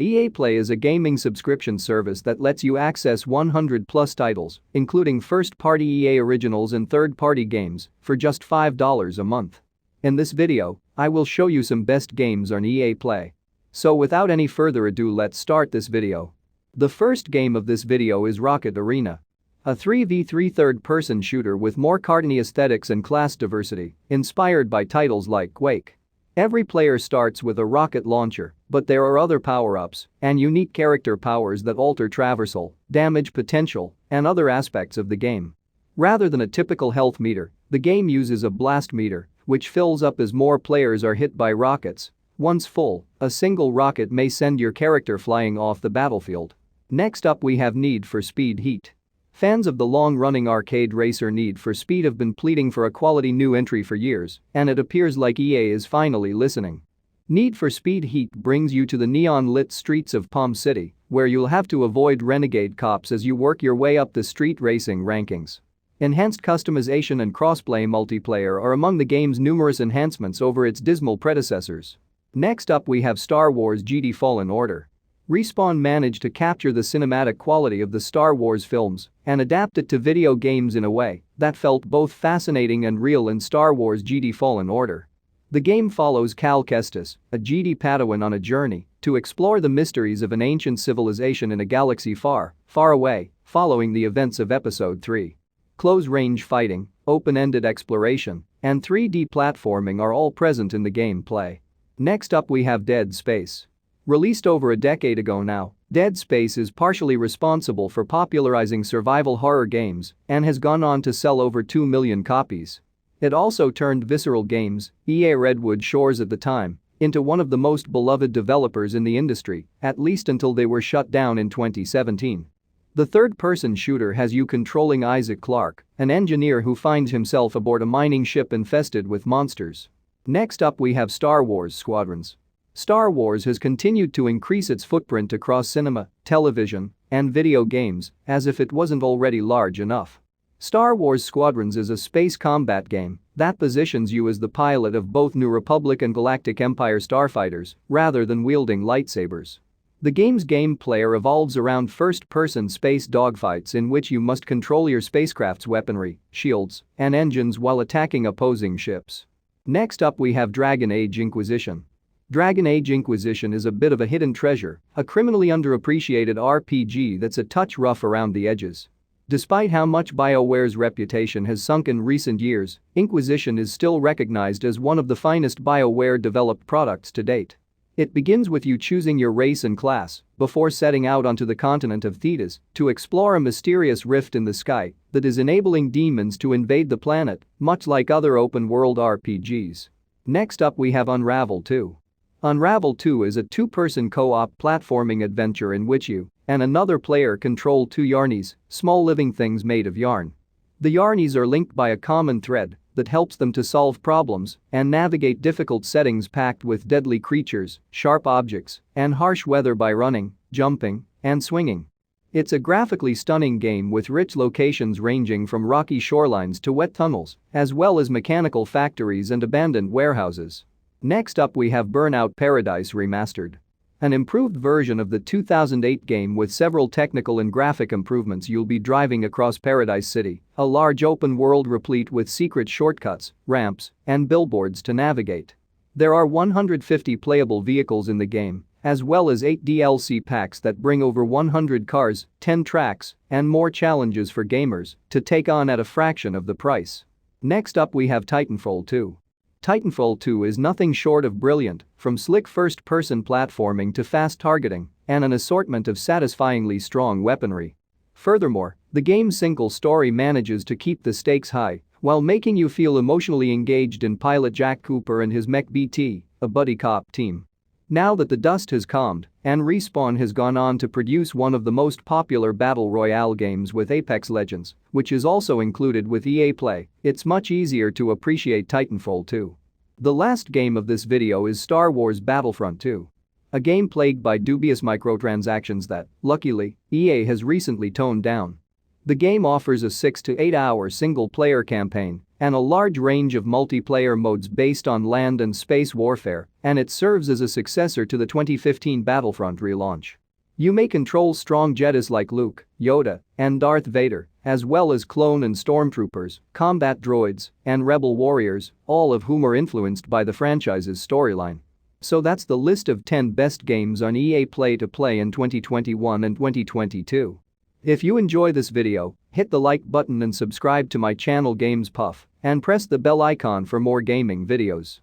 EA Play is a gaming subscription service that lets you access 100+ titles, including first-party EA originals and third-party games, for just $5 a month. In this video, I will show you some best games on EA Play. So without any further ado, let's start this video. The first game of this video is Rocket Arena. A 3v3 third-person shooter with more cartoony aesthetics and class diversity, inspired by titles like Quake. Every player starts with a rocket launcher, but there are other power-ups and unique character powers that alter traversal, damage potential, and other aspects of the game. Rather than a typical health meter, the game uses a blast meter, which fills up as more players are hit by rockets. Once full, a single rocket may send your character flying off the battlefield. Next up we have Need for Speed Heat. Fans of the long-running arcade racer Need for Speed have been pleading for a quality new entry for years, and it appears like EA is finally listening. Need for Speed Heat brings you to the neon-lit streets of Palm City, where you'll have to avoid renegade cops as you work your way up the street racing rankings. Enhanced customization and crossplay multiplayer are among the game's numerous enhancements over its dismal predecessors. Next up we have Star Wars Jedi Fallen Order. Respawn managed to capture the cinematic quality of the Star Wars films and adapt it to video games in a way that felt both fascinating and real in Star Wars Jedi Fallen Order. The game follows Cal Kestis, a Jedi Padawan, on a journey to explore the mysteries of an ancient civilization in a galaxy far, far away, following the events of Episode 3. Close-range fighting, open-ended exploration, and 3D platforming are all present in the gameplay. Next up we have Dead Space. Released over a decade ago now, Dead Space is partially responsible for popularizing survival horror games and has gone on to sell over 2 million copies. It also turned Visceral Games, EA Redwood Shores at the time, into one of the most beloved developers in the industry, at least until they were shut down in 2017. The third-person shooter has you controlling Isaac Clarke, an engineer who finds himself aboard a mining ship infested with monsters. Next up we have Star Wars Squadrons. Star Wars has continued to increase its footprint across cinema, television, and video games, as if it wasn't already large enough. Star Wars Squadrons is a space combat game that positions you as the pilot of both New Republic and Galactic Empire starfighters, rather than wielding lightsabers. The game's gameplay revolves around first-person space dogfights in which you must control your spacecraft's weaponry, shields, and engines while attacking opposing ships. Next up we have Dragon Age Inquisition. Dragon Age Inquisition is a bit of a hidden treasure, a criminally underappreciated RPG that's a touch rough around the edges. Despite how much BioWare's reputation has sunk in recent years, Inquisition is still recognized as one of the finest BioWare-developed products to date. It begins with you choosing your race and class before setting out onto the continent of Thetis to explore a mysterious rift in the sky that is enabling demons to invade the planet, much like other open-world RPGs. Next up we have Unravel 2. Unravel 2 is a two-person co-op platforming adventure in which you and another player control two yarnies, small living things made of yarn. The yarnies are linked by a common thread that helps them to solve problems and navigate difficult settings packed with deadly creatures, sharp objects, and harsh weather by running, jumping, and swinging. It's a graphically stunning game with rich locations ranging from rocky shorelines to wet tunnels, as well as mechanical factories and abandoned warehouses. Next up we have Burnout Paradise Remastered. An improved version of the 2008 game with several technical and graphic improvements. You'll be driving across Paradise City, a large open world replete with secret shortcuts, ramps, and billboards to navigate. There are 150 playable vehicles in the game, as well as 8 DLC packs that bring over 100 cars, 10 tracks, and more challenges for gamers to take on at a fraction of the price. Next up we have Titanfall 2. Titanfall 2 is nothing short of brilliant, from slick first-person platforming to fast targeting and an assortment of satisfyingly strong weaponry. Furthermore, the game's single story manages to keep the stakes high while making you feel emotionally engaged in pilot Jack Cooper and his mech BT, a buddy cop team. Now that the dust has calmed and Respawn has gone on to produce one of the most popular battle royale games with Apex Legends, which is also included with EA Play, it's much easier to appreciate Titanfall 2. The last game of this video is Star Wars Battlefront 2. A game plagued by dubious microtransactions that, luckily, EA has recently toned down. The game offers a 6 to 8 hour single-player campaign and a large range of multiplayer modes based on land and space warfare, and it serves as a successor to the 2015 Battlefront relaunch. You may control strong Jedis like Luke, Yoda, and Darth Vader, as well as clone and stormtroopers, combat droids, and rebel warriors, all of whom are influenced by the franchise's storyline. So that's the list of 10 best games on EA Play to play in 2021 and 2022. If you enjoy this video, hit the like button and subscribe to my channel Games Puff, and press the bell icon for more gaming videos.